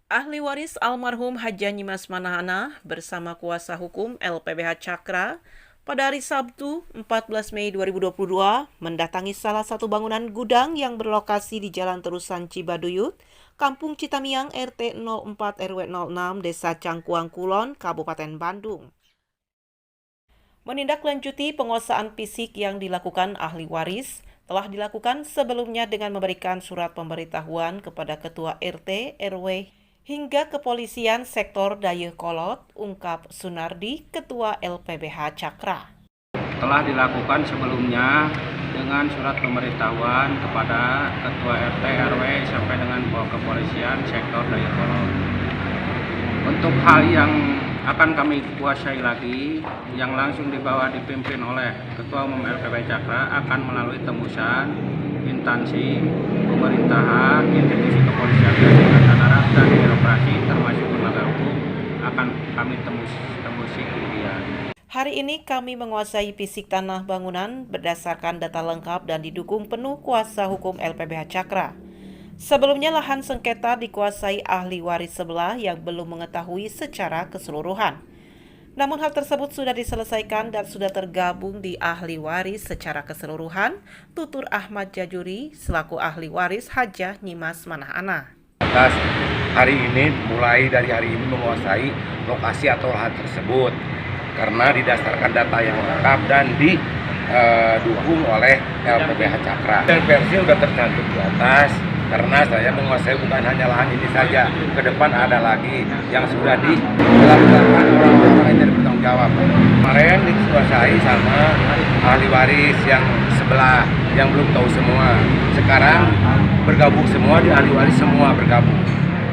Ahli waris almarhum Hadja Nyimas Manahana bersama kuasa hukum LPBH Cakra pada hari Sabtu 14 Mei 2022 mendatangi salah satu bangunan gudang yang berlokasi di Jalan Terusan Cibaduyut, Kampung Citamiang RT 04 RW 06 Desa Cangkuang Kulon, Kabupaten Bandung. Menindaklanjuti penguasaan fisik yang dilakukan ahli waris telah dilakukan sebelumnya dengan memberikan surat pemberitahuan kepada Ketua RT, RW, hingga Kepolisian Sektor Dayakolot, ungkap Sunardi, Ketua LPBH Cakra. Telah dilakukan sebelumnya dengan surat pemberitahuan kepada Ketua RT, RW, sampai dengan Kepolisian Sektor Dayakolot. Untuk hal yang akan kami kuasai lagi, yang langsung dipimpin oleh Ketua Umum LPBH Cakra akan melalui tembusan instansi pemerintahan, institusi kepolisian, darat dan birokrasi termasuk lembaga hukum akan kami tembusi kemudian. Hari ini kami menguasai fisik tanah bangunan berdasarkan data lengkap dan didukung penuh kuasa hukum LPBH Cakra. Sebelumnya lahan sengketa dikuasai ahli waris sebelah yang belum mengetahui secara keseluruhan. Namun hal tersebut sudah diselesaikan dan sudah tergabung di ahli waris secara keseluruhan, tutur Ahmad Jajuri selaku ahli waris Hadja Nyimas Manahana. Atas hari ini, mulai dari hari ini menguasai lokasi atau lahan tersebut karena didasarkan data yang lengkap dan didukung oleh LPBH Cakra. Dan versi sudah tercantum di atas karena saya menguasai bukan hanya lahan ini saja. Ke depan ada lagi yang sudah dilakukan orang-orang yang bertanggung jawab. Kemarin dikuasai sama ahli waris yang sebelah yang belum tahu semua. Sekarang bergabung semua, di ahli waris semua bergabung.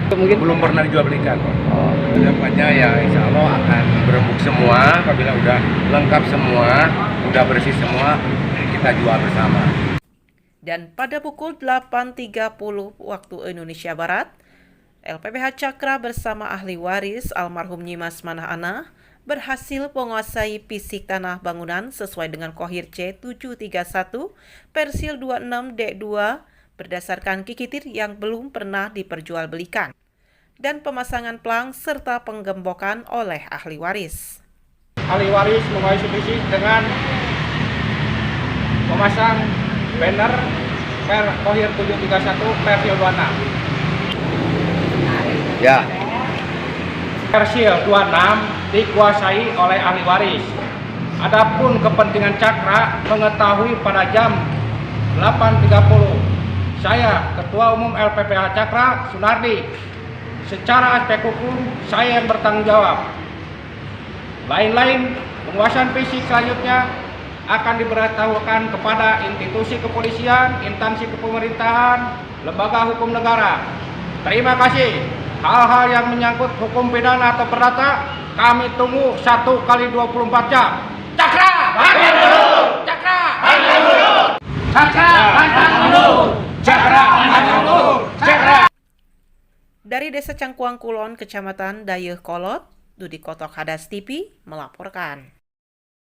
Mungkin belum pernah dijual belikan. Kedepannya ya insya Allah akan berembuk semua. Apabila udah lengkap semua, udah bersih semua, kita jual bersama. Dan pada pukul 8.30 waktu Indonesia Barat, LPBH Cakra bersama ahli waris almarhum Nyimas Manahana berhasil menguasai fisik tanah bangunan sesuai dengan Kohir C 731 Persil 26D2 berdasarkan kikitir yang belum pernah diperjualbelikan dan pemasangan plang serta penggembokan oleh ahli waris. Ahli waris menguasai fisik dengan memasang banner Kohir 731 Persil 26. Ya. Persil 26 dikuasai oleh ahli waris. Adapun kepentingan Cakra mengetahui pada jam 8.30 saya Ketua Umum LPBH Cakra Sunardi, secara aspek hukum saya yang bertanggung jawab. Lain-lain penguasaan fisik selanjutnya akan diberitahukan kepada institusi kepolisian, instansi kepemerintahan, lembaga hukum negara. Terima kasih. Hal-hal yang menyangkut hukum pidana atau perdata kami tunggu 1 kali 24 jam. Cakra! Pantang mundur! Cakra! Pantang mundur! Cakra! Pantang mundur! Cakra! Pantang mundur! Cakra! Dari Desa Cangkuang Kulon, Kecamatan Dayakolot, Dudi Kotok Hadas TV melaporkan.